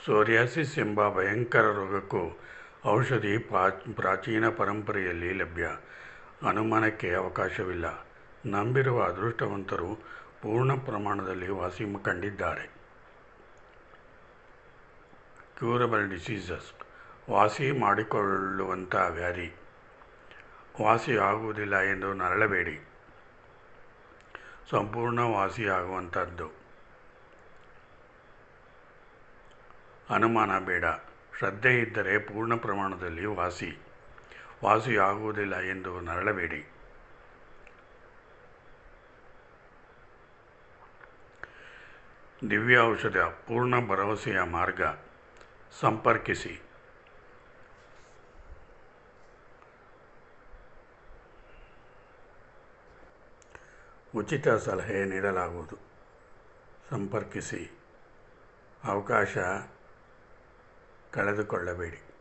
Psoriasis ಎಂಬ ಭಯಂಕರ ರೋಗಕ್ಕೂ ಔಷಧಿ ಪ್ರಾಚೀನ ಪರಂಪರೆಯಲ್ಲಿ ಲಭ್ಯ. ಅನುಮಾನಕ್ಕೆ ಅವಕಾಶವಿಲ್ಲ. ನಂಬಿರುವ ಅದೃಷ್ಟವಂತರು ಪೂರ್ಣ ಪ್ರಮಾಣದಲ್ಲಿ ವಾಸಿ ಕಂಡಿದ್ದಾರೆ. Curable diseases. ವಾಸಿ ಮಾಡಿಕೊಳ್ಳುವಂಥ ವ್ಯಾಧಿ. ವಾಸಿ ಆಗುವುದಿಲ್ಲ ಎಂದು ನರಳಬೇಡಿ. ಸಂಪೂರ್ಣ ವಾಸಿಯಾಗುವಂಥದ್ದು. ಅನುಮಾನ ಬೇಡ. ಶ್ರದ್ಧೆ ಇದ್ದರೆ ಪೂರ್ಣ ಪ್ರಮಾಣದಲ್ಲಿ ವಾಸಿಯಾಗುವುದಿಲ್ಲ ಎಂದು ನರಳಬೇಡಿ. ದಿವ್ಯ ಔಷಧ. ಪೂರ್ಣ ಭರವಸೆಯ ಮಾರ್ಗ. ಸಂಪರ್ಕಿಸಿ. ಉಚಿತ ಸಲಹೆ ನೀಡಲಾಗುವುದು. ಸಂಪರ್ಕಿಸಿ. ಅವಕಾಶ ಕಳೆದುಕೊಳ್ಳಬೇಡಿ.